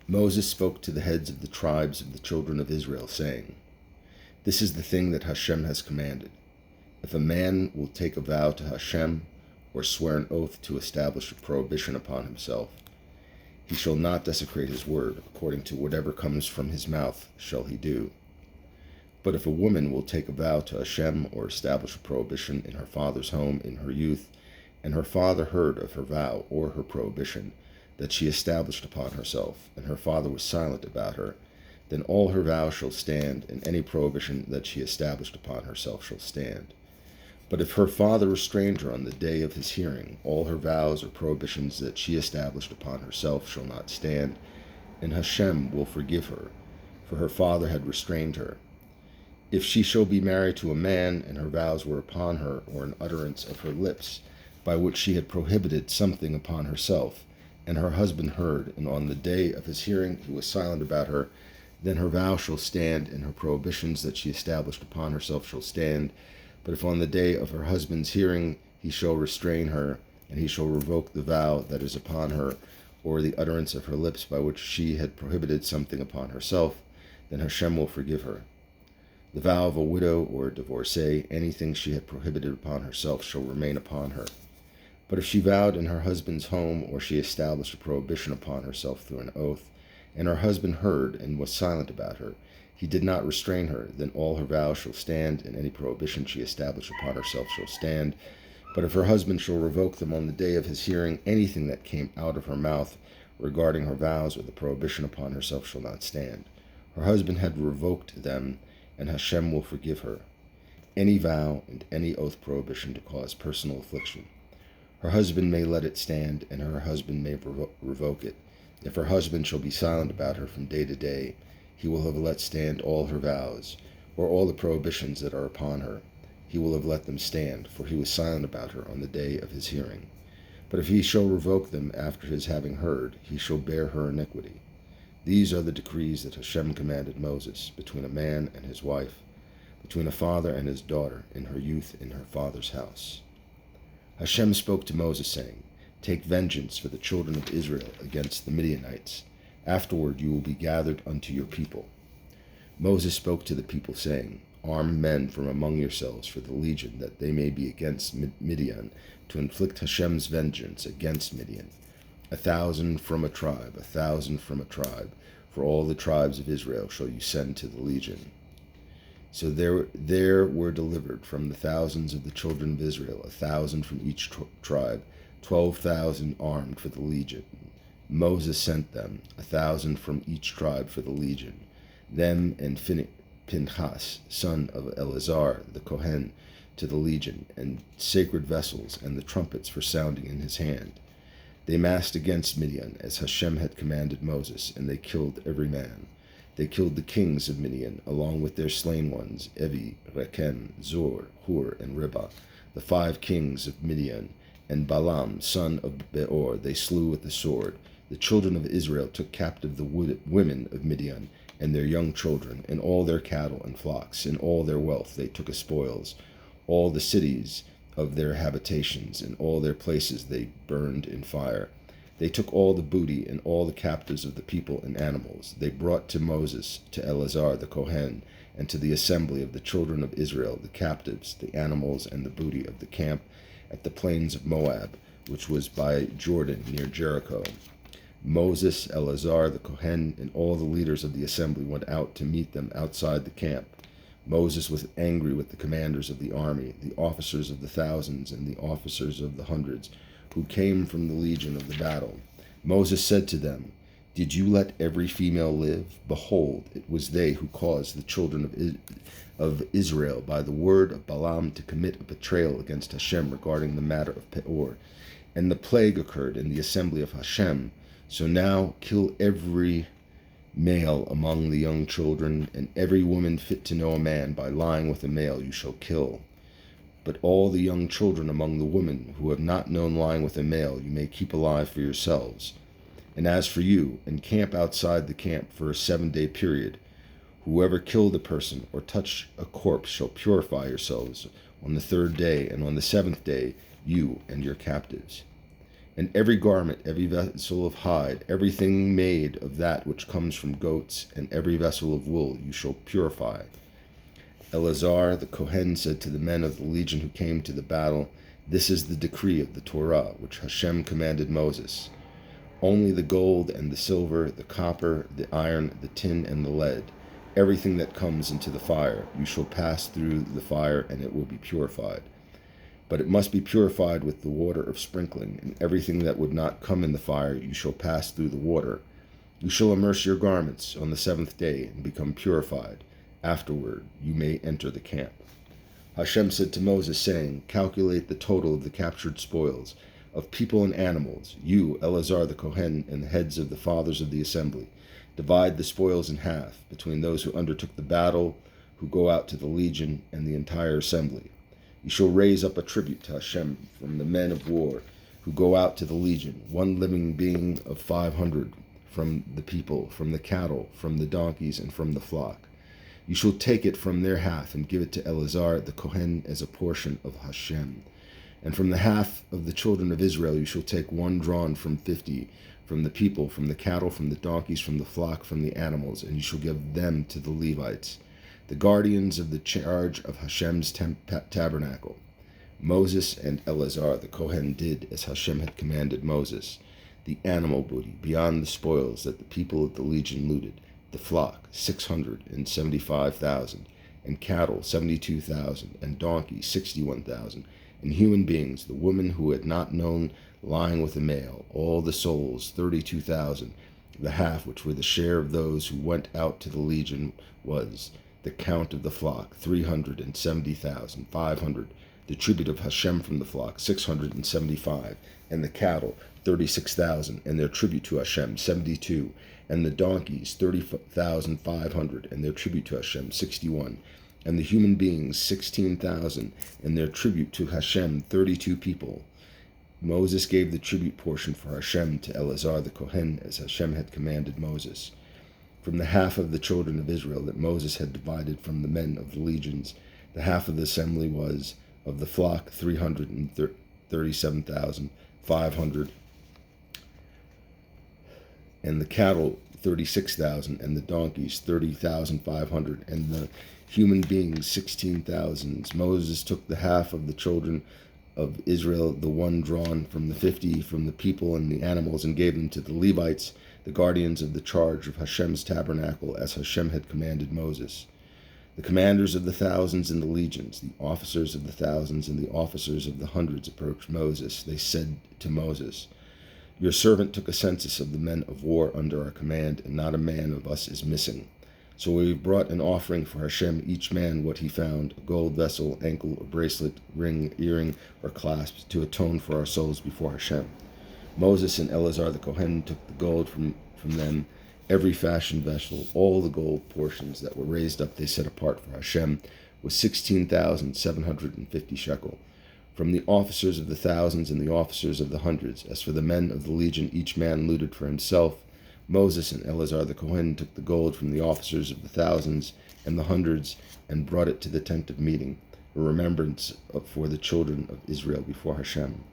Moses spoke to the heads of the tribes of the children of Israel, saying, This is the thing that Hashem has commanded. If a man will take a vow to Hashem, or swear an oath to establish a prohibition upon himself, he shall not desecrate his word. According to whatever comes from his mouth shall he do. But if a woman will take a vow to Hashem, or establish a prohibition in her father's home in her youth, and her father heard of her vow or her prohibition that she established upon herself, and her father was silent about her, then all her vows shall stand, and any prohibition that she established upon herself shall stand. But if her father restrained her on the day of his hearing, all her vows or prohibitions that she established upon herself shall not stand, and Hashem will forgive her, for her father had restrained her. If she shall be married to a man, and her vows were upon her, or an utterance of her lips, by which she had prohibited something upon herself, and her husband heard, and on the day of his hearing he was silent about her, then her vow shall stand, and her prohibitions that she established upon herself shall stand. But if on the day of her husband's hearing he shall restrain her, and he shall revoke the vow that is upon her, or the utterance of her lips by which she had prohibited something upon herself, then Hashem will forgive her. The vow of a widow or a divorcee, anything she had prohibited upon herself, shall remain upon her. But if she vowed in her husband's home, or she established a prohibition upon herself through an oath, and her husband heard and was silent about her, he did not restrain her, then all her vows shall stand, and any prohibition she established upon herself shall stand. But if her husband shall revoke them on the day of his hearing, anything that came out of her mouth regarding her vows or the prohibition upon herself shall not stand. Her husband had revoked them, and Hashem will forgive her any vow and any oath prohibition to cause personal affliction. Her husband may let it stand, and her husband may revoke it. If her husband shall be silent about her from day to day, he will have let stand all her vows, or all the prohibitions that are upon her. He will have let them stand, for he was silent about her on the day of his hearing. But if he shall revoke them after his having heard, he shall bear her iniquity. These are the decrees that Hashem commanded Moses, between a man and his wife, between a father and his daughter, in her youth in her father's house. Hashem spoke to Moses, saying, Take vengeance for the children of Israel against the Midianites. Afterward you will be gathered unto your people. Moses spoke to the people, saying, Arm men from among yourselves for the legion, that they may be against Midian, to inflict Hashem's vengeance against Midian. 1,000 from a tribe, 1,000 from a tribe, for all the tribes of Israel shall you send to the legion. So there were delivered from the thousands of the children of Israel 1,000 from each tribe, 12,000 armed for the legion. Moses sent them, 1,000 from each tribe for the legion, them and Pinchas, son of Eleazar the Kohen, to the legion, and sacred vessels, and the trumpets for sounding in his hand. They massed against Midian, as Hashem had commanded Moses, and they killed every man. They killed the kings of Midian, along with their slain ones, Evi, Rekem, Zur, Hur, and Ribah, the 5 kings of Midian, and Balaam, son of Beor, they slew with the sword. The children of Israel took captive the women of Midian, and their young children, and all their cattle and flocks, and all their wealth they took as spoils. All the cities of their habitations, and all their places they burned in fire. They took all the booty and all the captives of the people and animals. They brought to Moses, to Eleazar the Kohen, and to the assembly of the children of Israel, the captives, the animals, and the booty of the camp at the plains of Moab, which was by Jordan near Jericho. Moses, Eleazar the Kohen, and all the leaders of the assembly went out to meet them outside the camp. Moses was angry with the commanders of the army, the officers of the thousands and the officers of the hundreds, who came from the legion of the battle. Moses said to them, Did you let every female live? Behold, it was they who caused the children of Israel by the word of Balaam to commit a betrayal against Hashem regarding the matter of Peor. And the plague occurred in the assembly of Hashem. So now kill every male among the young children, and every woman fit to know a man by lying with a male you shall kill. But all the young children among the women who have not known lying with a male you may keep alive for yourselves. And as for you, encamp outside the camp for a 7-day period. Whoever killed a person or touched a corpse shall purify yourselves on the 3rd day, and on the 7th day you and your captives. And every garment, every vessel of hide, everything made of that which comes from goats, and every vessel of wool you shall purify. Eleazar the Kohen said to the men of the legion who came to the battle, This is the decree of the Torah, which Hashem commanded Moses. Only the gold and the silver, the copper, the iron, the tin, and the lead, everything that comes into the fire, you shall pass through the fire, and it will be purified. But it must be purified with the water of sprinkling, and everything that would not come in the fire you shall pass through the water. You shall immerse your garments on the seventh day and become purified. Afterward you may enter the camp. Hashem said to Moses, saying, Calculate the total of the captured spoils, of people and animals, you, Eleazar the Kohen, and the heads of the fathers of the assembly. Divide the spoils in half, between those who undertook the battle, who go out to the legion, and the entire assembly. You shall raise up a tribute to Hashem from the men of war who go out to the legion, one living being of 500 from the people, from the cattle, from the donkeys, and from the flock. You shall take it from their half and give it to Eleazar the Kohen as a portion of Hashem. And from the half of the children of Israel you shall take one drawn from 50, from the people, from the cattle, from the donkeys, from the flock, from the animals, and you shall give them to the Levites, the guardians of the charge of Hashem's tabernacle. Moses and Eleazar the Kohen did as Hashem had commanded Moses. The animal booty beyond the spoils that the people of the legion looted, the flock 675,000, and cattle 72,000, and donkeys 61,000, and human beings, the women who had not known lying with a male, all the souls 32,000. The half which were the share of those who went out to the legion was the count of the flock 370,500. The tribute of Hashem from the flock 675, and the cattle 36,000, and their tribute to Hashem 72, and the donkeys 30,500, and their tribute to Hashem 61, and the human beings 16,000, and their tribute to Hashem 32 people. Moses gave the tribute portion for Hashem to Eleazar the Kohen as Hashem had commanded Moses. From the half of the children of Israel that Moses had divided from the men of the legions, the half of the assembly was of the flock 337,500, and the cattle 36,000, and the donkeys 30,500, and the human beings 16,000. Moses took the half of the children of Israel, the one drawn from the 50, from the people and the animals, and gave them to the Levites, the guardians of the charge of Hashem's tabernacle, as Hashem had commanded Moses. The commanders of the thousands and the legions, the officers of the thousands and the officers of the hundreds approached Moses. They said to Moses, Your servant took a census of the men of war under our command, and not a man of us is missing. So we brought an offering for Hashem, each man what he found, a gold vessel, ankle, or bracelet, ring, earring, or clasp, to atone for our souls before Hashem. Moses and Eleazar the Kohen took the gold from them, every fashioned vessel, all the gold portions that were raised up they set apart for Hashem, was 16,750 shekel. From the officers of the thousands and the officers of the hundreds, as for the men of the legion, each man looted for himself. Moses and Eleazar the Kohen took the gold from the officers of the thousands and the hundreds and brought it to the tent of meeting, a remembrance for the children of Israel before Hashem.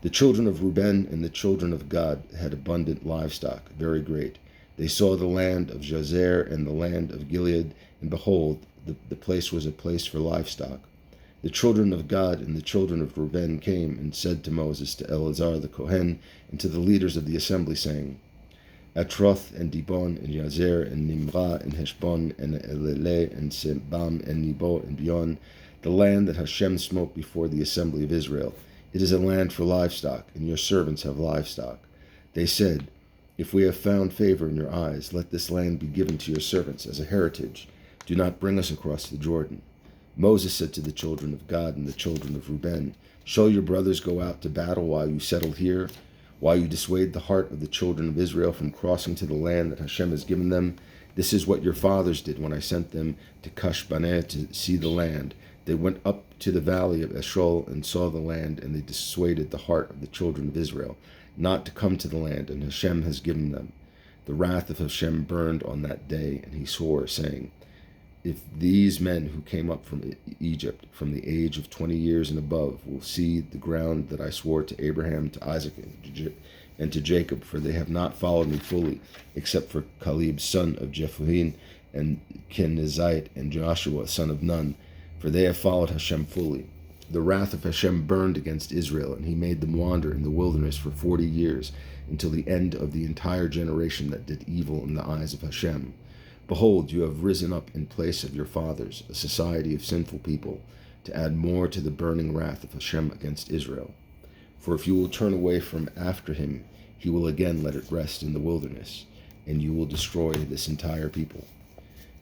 The children of Reuben and the children of Gad had abundant livestock, very great. They saw the land of Jazer and the land of Gilead, and behold, the place was a place for livestock. The children of Gad and the children of Reuben came and said to Moses, to Eleazar the Kohen, and to the leaders of the assembly, saying, Atroth and Dibon and Jazer and Nimrah and Heshbon and Eleleh and Sebam and Nebo and Bion, the land that Hashem smote before the assembly of Israel. It is a land for livestock, and your servants have livestock. They said, If we have found favor in your eyes, let this land be given to your servants as a heritage. Do not bring us across the Jordan. Moses said to the children of Gad and the children of Reuben, Shall your brothers go out to battle while you settle here? While you dissuade the heart of the children of Israel from crossing to the land that Hashem has given them? This is what your fathers did when I sent them to Kashbaneh to see the land. They went up to the valley of Eshol and saw the land, and they dissuaded the heart of the children of Israel not to come to the land, and Hashem has given them. The wrath of Hashem burned on that day, and he swore, saying, If these men who came up from Egypt from the age of 20 years and above will see the ground that I swore to Abraham, to Isaac, and to Jacob, for they have not followed me fully, except for Caleb son of Jephunneh, and Kenizzite, and Joshua son of Nun, for they have followed Hashem fully. The wrath of Hashem burned against Israel, and he made them wander in the wilderness for 40 years, until the end of the entire generation that did evil in the eyes of Hashem. Behold, you have risen up in place of your fathers, a society of sinful people, to add more to the burning wrath of Hashem against Israel. For if you will turn away from after him, he will again let it rest in the wilderness, and you will destroy this entire people.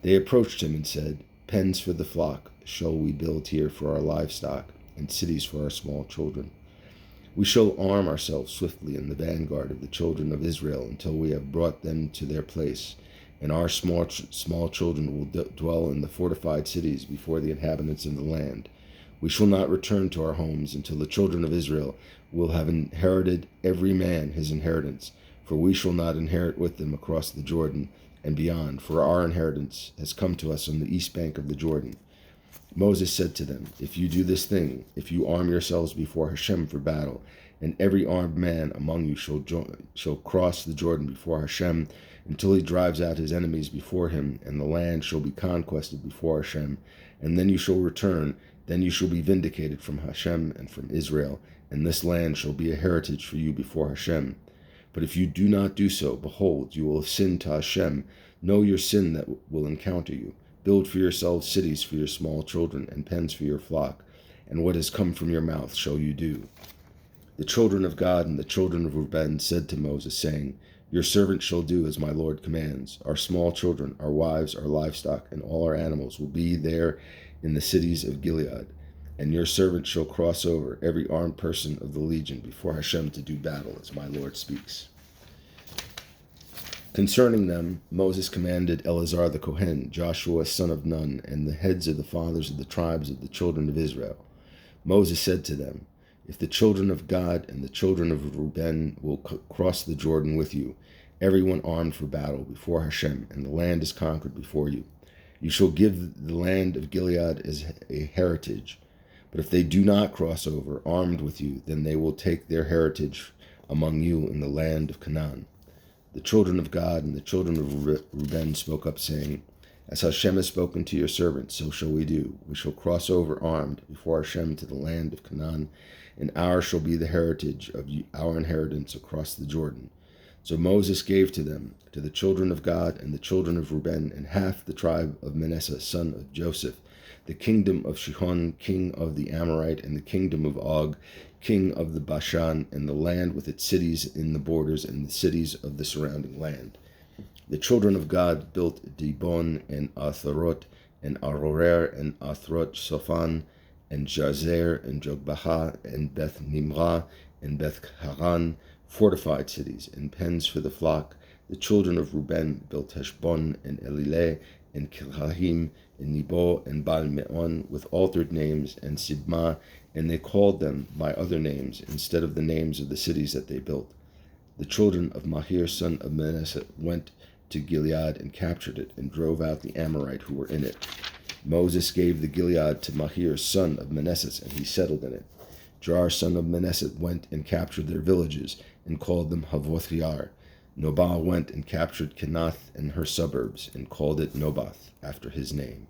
They approached him and said, Pens for the flock shall we build here for our livestock, and cities for our small children. We shall arm ourselves swiftly in the vanguard of the children of Israel until we have brought them to their place, and our small children will dwell in the fortified cities before the inhabitants of the land. We shall not return to our homes until the children of Israel will have inherited every man his inheritance, for we shall not inherit with them across the Jordan and beyond, for our inheritance has come to us on the east bank of the Jordan. Moses said to them, If you do this thing, if you arm yourselves before Hashem for battle, and every armed man among you shall cross the Jordan before Hashem, until he drives out his enemies before him, and the land shall be conquered before Hashem, and then you shall return, then you shall be vindicated from Hashem and from Israel, and this land shall be a heritage for you before Hashem. But if you do not do so, behold, you will have sinned to Hashem. Know your sin that will encounter you. Build for yourselves cities for your small children, and pens for your flock, and what has come from your mouth shall you do. The children of God and the children of Reuben said to Moses, saying, Your servant shall do as my Lord commands. Our small children, our wives, our livestock, and all our animals will be there in the cities of Gilead. And your servant shall cross over, every armed person of the legion, before Hashem to do battle, as my Lord speaks. Concerning them, Moses commanded Eleazar the Kohen, Joshua son of Nun, and the heads of the fathers of the tribes of the children of Israel. Moses said to them, If the children of God and the children of Reuben will cross the Jordan with you, everyone armed for battle before Hashem, and the land is conquered before you, you shall give the land of Gilead as a heritage. But if they do not cross over armed with you, then they will take their heritage among you in the land of Canaan. The children of God and the children of Reuben spoke up, saying, As Hashem has spoken to your servants, so shall we do. We shall cross over armed before Hashem to the land of Canaan, and ours shall be the heritage of our inheritance across the Jordan. So Moses gave to them, to the children of God and the children of Reuben, and half the tribe of Manasseh, son of Joseph, the kingdom of Shihon, king of the Amorite, and the kingdom of Og, king of the Bashan, and the land with its cities in the borders, and the cities of the surrounding land. The children of God built Dibon, and Atharot, and Aroer, and Athrot Sophan, and Jazer, and Jogbaha, and Beth Nimrah, and Beth Haran, fortified cities, and pens for the flock. The children of Reuben built Heshbon, and Elileh, and Kirahim, and Nebo, and Baal Meon, with altered names, and Sibmah, and they called them by other names, instead of the names of the cities that they built. The children of Mahir, son of Manasseh, went to Gilead and captured it, and drove out the Amorite who were in it. Moses gave the Gilead to Mahir, son of Manasseh, and he settled in it. Jar, son of Manasseh, went and captured their villages, and called them Havoth Yair. Nobal went and captured Kenath and her suburbs, and called it Nobath, after his name.